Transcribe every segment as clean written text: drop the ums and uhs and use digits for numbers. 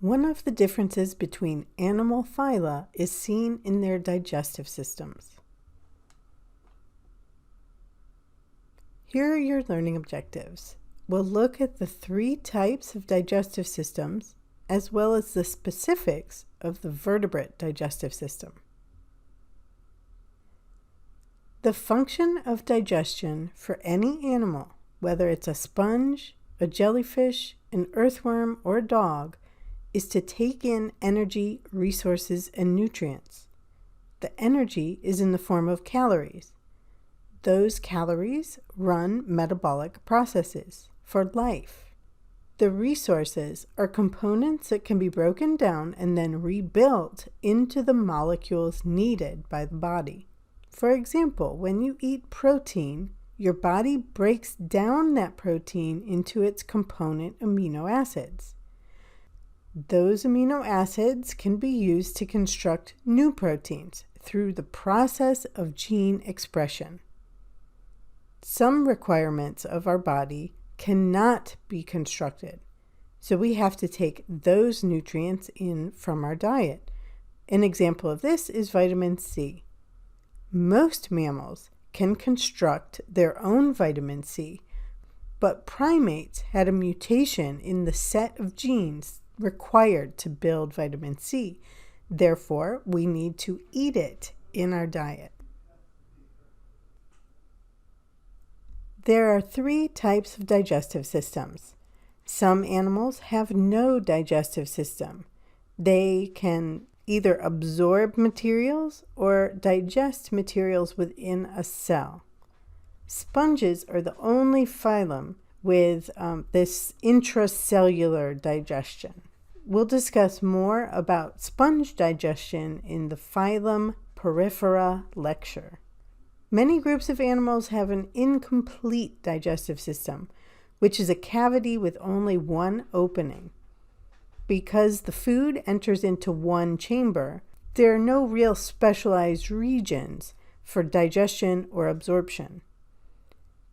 One of the differences between animal phyla is seen in their digestive systems. Here are your learning objectives. We'll look at the 3 types of digestive systems, as well as the specifics of the vertebrate digestive system. The function of digestion for any animal, whether it's a sponge, a jellyfish, an earthworm, or a dog, is to take in energy, resources, and nutrients. The energy is in the form of calories. Those calories run metabolic processes for life. The resources are components that can be broken down and then rebuilt into the molecules needed by the body. For example, when you eat protein, your body breaks down that protein into its component amino acids. Those amino acids can be used to construct new proteins through the process of gene expression. Some requirements of our body cannot be constructed, so we have to take those nutrients in from our diet. An example of this is vitamin C. Most mammals can construct their own vitamin C, but primates had a mutation in the set of genes required to build vitamin C. Therefore, we need to eat it in our diet. There are 3 types of digestive systems. Some animals have no digestive system. They can either absorb materials or digest materials within a cell. Sponges are the only phylum with this intracellular digestion. We'll discuss more about sponge digestion in the phylum Porifera lecture. Many groups of animals have an incomplete digestive system, which is a cavity with only one opening. Because the food enters into one chamber, there are no real specialized regions for digestion or absorption.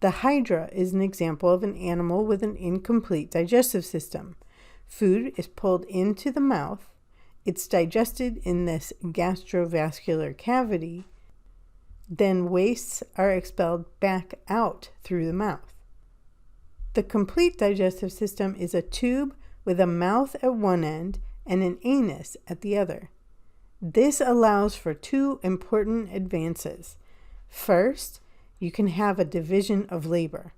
The hydra is an example of an animal with an incomplete digestive system. Food is pulled into the mouth, it's digested in this gastrovascular cavity, then wastes are expelled back out through the mouth. The complete digestive system is a tube with a mouth at one end and an anus at the other. This allows for 2 important advances. First, you can have a division of labor.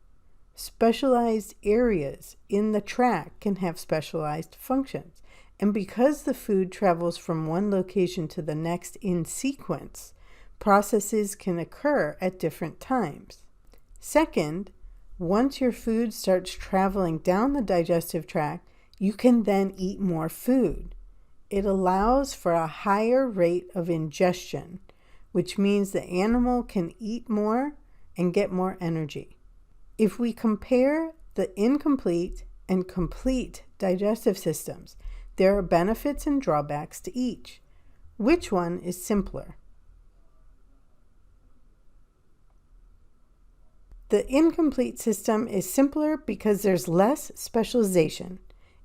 Specialized areas in the tract can have specialized functions, and because the food travels from one location to the next in sequence, processes can occur at different times. Second, once your food starts traveling down the digestive tract, you can then eat more food. It allows for a higher rate of ingestion, which means the animal can eat more and get more energy. If we compare the incomplete and complete digestive systems, there are benefits and drawbacks to each. Which one is simpler? The incomplete system is simpler because there's less specialization.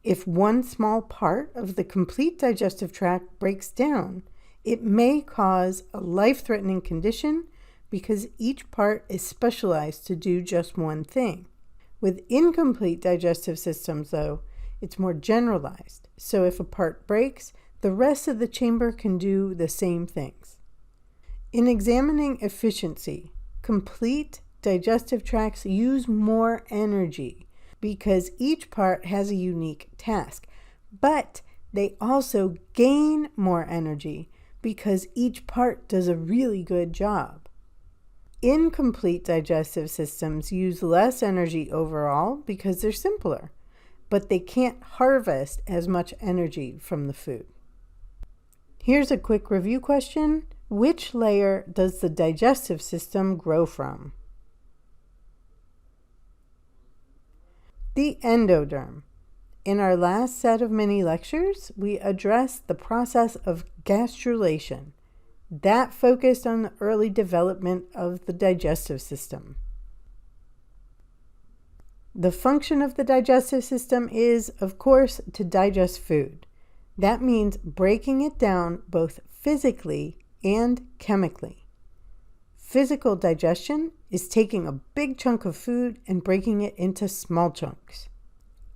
If one small part of the complete digestive tract breaks down, it may cause a life-threatening condition because each part is specialized to do just one thing. With incomplete digestive systems, though, it's more generalized. So if a part breaks, the rest of the chamber can do the same things. In examining efficiency, complete digestive tracts use more energy because each part has a unique task, but they also gain more energy because each part does a really good job. Incomplete digestive systems use less energy overall because they're simpler, but they can't harvest as much energy from the food. Here's a quick review question. Which layer does the digestive system grow from? The endoderm. In our last set of mini lectures, we addressed the process of gastrulation. That focused on the early development of the digestive system. The function of the digestive system is, of course, to digest food. That means breaking it down both physically and chemically. Physical digestion is taking a big chunk of food and breaking it into small chunks.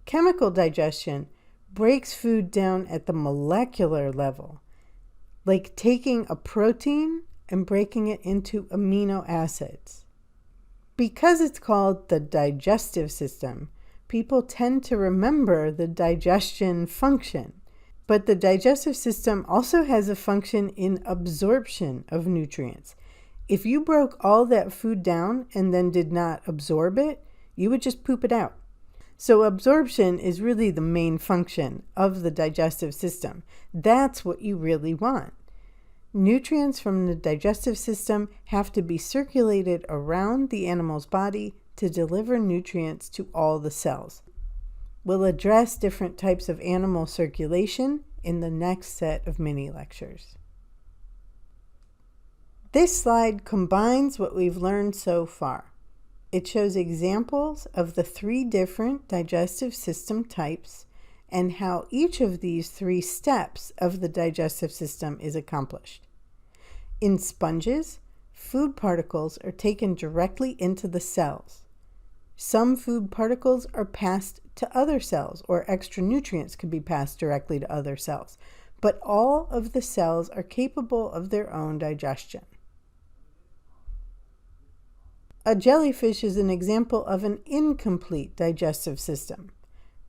Chemical digestion breaks food down at the molecular level, like taking a protein and breaking it into amino acids. Because it's called the digestive system, people tend to remember the digestion function. But the digestive system also has a function in absorption of nutrients. If you broke all that food down and then did not absorb it, you would just poop it out. So absorption is really the main function of the digestive system. That's what you really want. Nutrients from the digestive system have to be circulated around the animal's body to deliver nutrients to all the cells. We'll address different types of animal circulation in the next set of mini lectures. This slide combines what we've learned so far. It shows examples of the 3 different digestive system types and how each of these 3 steps of the digestive system is accomplished. In sponges, food particles are taken directly into the cells. Some food particles are passed to other cells, or extra nutrients could be passed directly to other cells, but all of the cells are capable of their own digestion. A jellyfish is an example of an incomplete digestive system.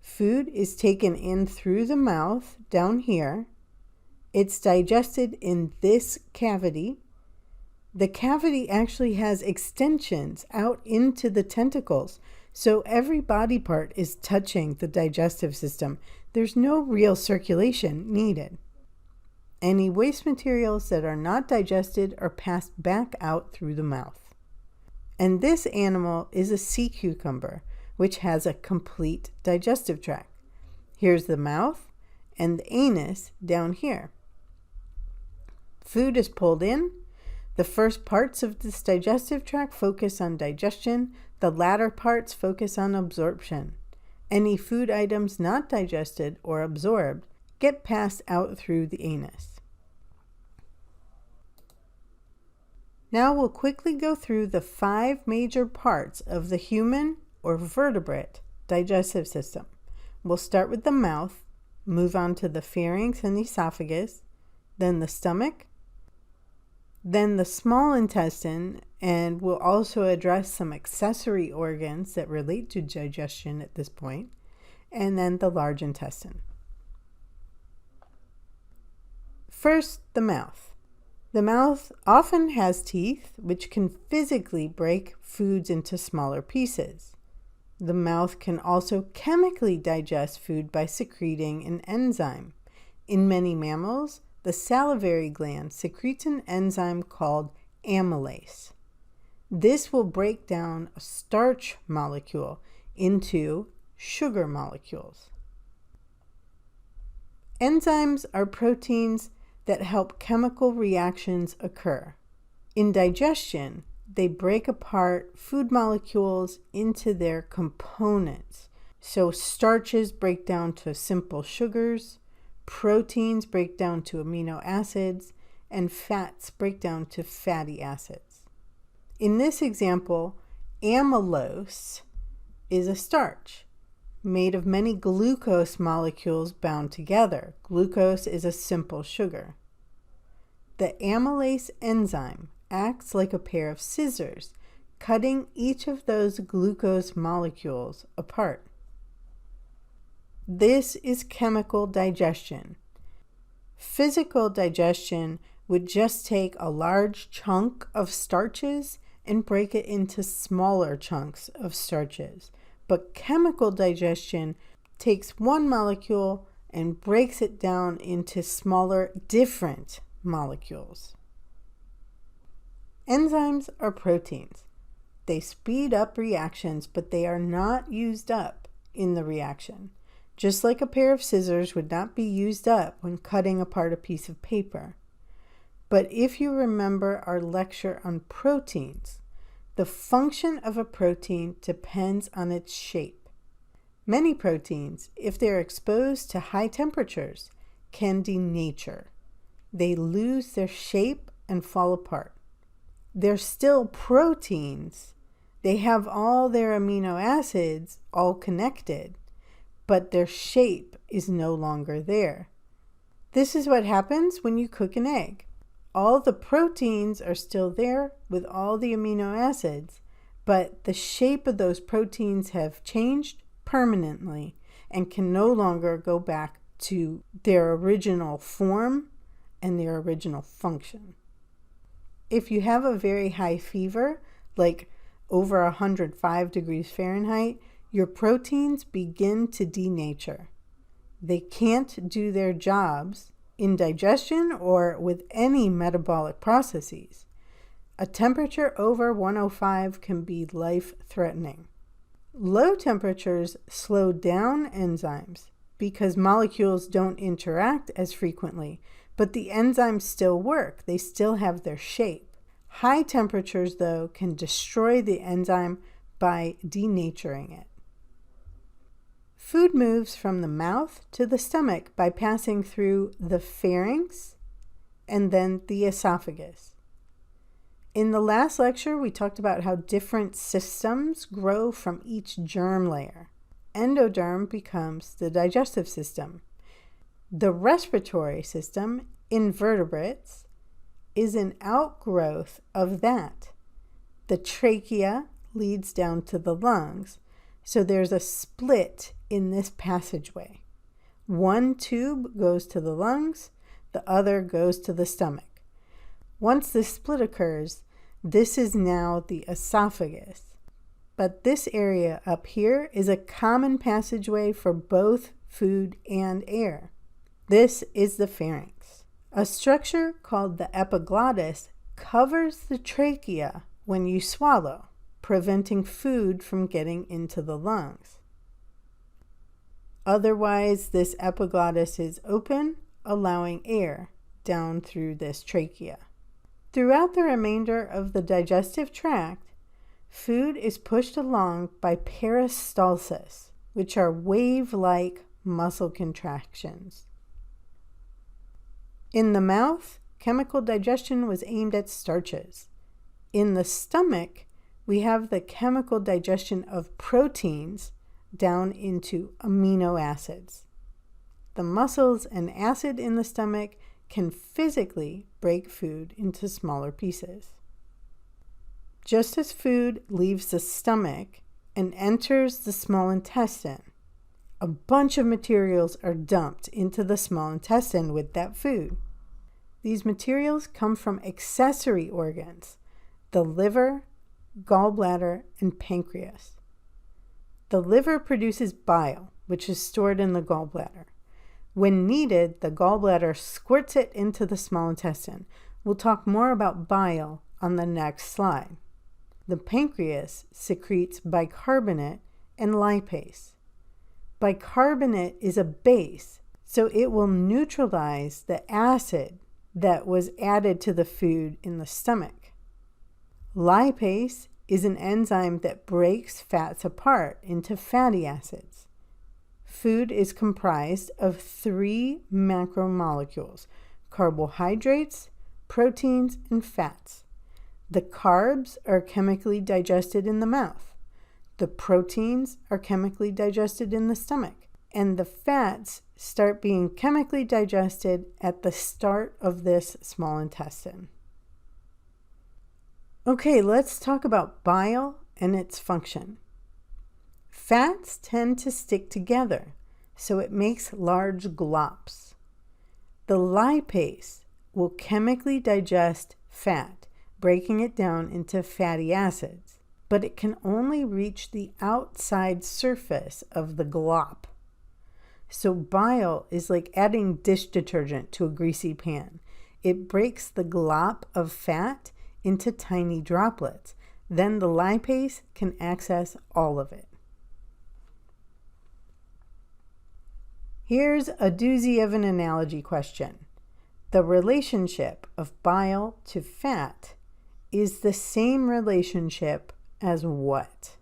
Food is taken in through the mouth down here. It's digested in this cavity. The cavity actually has extensions out into the tentacles, so every body part is touching the digestive system. There's no real circulation needed. Any waste materials that are not digested are passed back out through the mouth. And this animal is a sea cucumber, which has a complete digestive tract. Here's the mouth and the anus down here. Food is pulled in. The first parts of this digestive tract focus on digestion. The latter parts focus on absorption. Any food items not digested or absorbed get passed out through the anus. Now we'll quickly go through the 5 major parts of the human or vertebrate digestive system. We'll start with the mouth, move on to the pharynx and esophagus, then the stomach, then the small intestine, and we'll also address some accessory organs that relate to digestion at this point, and then the large intestine. First, the mouth. The mouth often has teeth, which can physically break foods into smaller pieces. The mouth can also chemically digest food by secreting an enzyme. In many mammals, the salivary gland secretes an enzyme called amylase. This will break down a starch molecule into sugar molecules. Enzymes are proteins that help chemical reactions occur. In digestion, they break apart food molecules into their components. So starches break down to simple sugars, proteins break down to amino acids, and fats break down to fatty acids. In this example, amylose is a starch made of many glucose molecules bound together. Glucose is a simple sugar. The amylase enzyme acts like a pair of scissors, cutting each of those glucose molecules apart. This is chemical digestion. Physical digestion would just take a large chunk of starches and break it into smaller chunks of starches. But chemical digestion takes one molecule and breaks it down into smaller, different molecules. Enzymes are proteins. They speed up reactions, but they are not used up in the reaction. Just like a pair of scissors would not be used up when cutting apart a piece of paper. But if you remember our lecture on proteins, the function of a protein depends on its shape. Many proteins, if they're exposed to high temperatures, can denature. They lose their shape and fall apart. They're still proteins. They have all their amino acids all connected, but their shape is no longer there. This is what happens when you cook an egg. All the proteins are still there with all the amino acids, but the shape of those proteins have changed permanently and can no longer go back to their original form and their original function. If you have a very high fever, like over 105 degrees Fahrenheit, your proteins begin to denature. They can't do their jobs in digestion or with any metabolic processes. A temperature over 105 can be life-threatening. Low temperatures slow down enzymes because molecules don't interact as frequently, but the enzymes still work. They still have their shape. High temperatures, though, can destroy the enzyme by denaturing it. Food moves from the mouth to the stomach by passing through the pharynx and then the esophagus. In the last lecture, we talked about how different systems grow from each germ layer. Endoderm becomes the digestive system. The respiratory system, invertebrates, is an outgrowth of that. The trachea leads down to the lungs, so there's a split in this passageway. One tube goes to the lungs, the other goes to the stomach. Once this split occurs, this is now the esophagus. But this area up here is a common passageway for both food and air. This is the pharynx. A structure called the epiglottis covers the trachea when you swallow, preventing food from getting into the lungs. Otherwise, this epiglottis is open, allowing air down through this trachea. Throughout the remainder of the digestive tract, food is pushed along by peristalsis, which are wave-like muscle contractions. In the mouth, chemical digestion was aimed at starches. In the stomach, we have the chemical digestion of proteins down into amino acids. The muscles and acid in the stomach can physically break food into smaller pieces. Just as food leaves the stomach and enters the small intestine, a bunch of materials are dumped into the small intestine with that food. These materials come from accessory organs, the liver, gallbladder, and pancreas. The liver produces bile, which is stored in the gallbladder. When needed, the gallbladder squirts it into the small intestine. We'll talk more about bile on the next slide. The pancreas secretes bicarbonate and lipase. Bicarbonate is a base, so it will neutralize the acid that was added to the food in the stomach. Lipase is an enzyme that breaks fats apart into fatty acids. Food is comprised of 3 macromolecules: carbohydrates, proteins, and fats. The carbs are chemically digested in the mouth. The proteins are chemically digested in the stomach. And the fats start being chemically digested at the start of this small intestine. Okay, let's talk about bile and its function. Fats tend to stick together, so it makes large glops. The lipase will chemically digest fat, breaking it down into fatty acids, but it can only reach the outside surface of the glop. So bile is like adding dish detergent to a greasy pan. It breaks the glop of fat into tiny droplets. Then the lipase can access all of it. Here's a doozy of an analogy question. The relationship of bile to fat is the same relationship as what?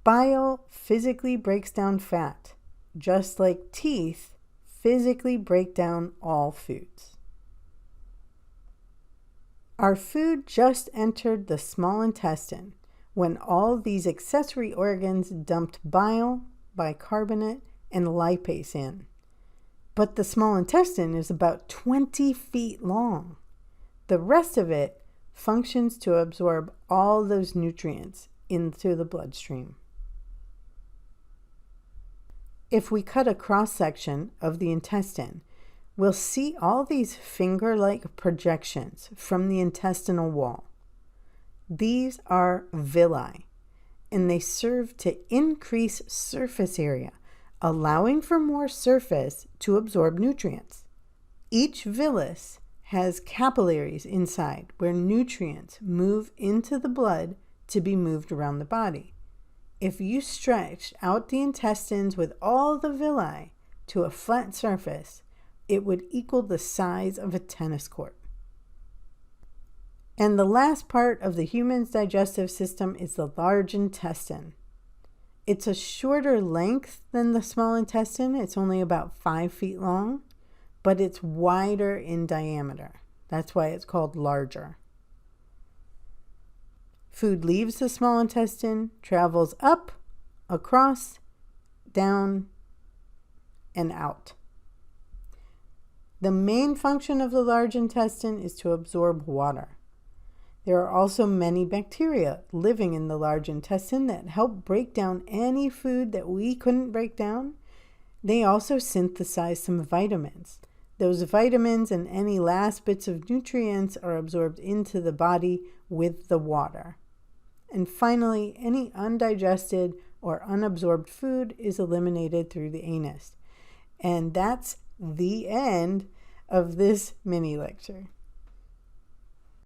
Bile physically breaks down fat, just like teeth physically break down all foods. Our food just entered the small intestine when all these accessory organs dumped bile, bicarbonate, and lipase in. But the small intestine is about 20 feet long. The rest of it functions to absorb all those nutrients into the bloodstream. If we cut a cross-section of the intestine, we'll see all these finger-like projections from the intestinal wall. These are villi, and they serve to increase surface area, allowing for more surface to absorb nutrients. Each villus has capillaries inside where nutrients move into the blood to be moved around the body. If you stretched out the intestines with all the villi to a flat surface, it would equal the size of a tennis court. And the last part of the human's digestive system is the large intestine. It's a shorter length than the small intestine. It's only about 5 feet long, but it's wider in diameter. That's why it's called larger. Food leaves the small intestine, travels up, across, down, and out. The main function of the large intestine is to absorb water. There are also many bacteria living in the large intestine that help break down any food that we couldn't break down. They also synthesize some vitamins. Those vitamins and any last bits of nutrients are absorbed into the body with the water. And finally, any undigested or unabsorbed food is eliminated through the anus. And that's the end of this mini lecture.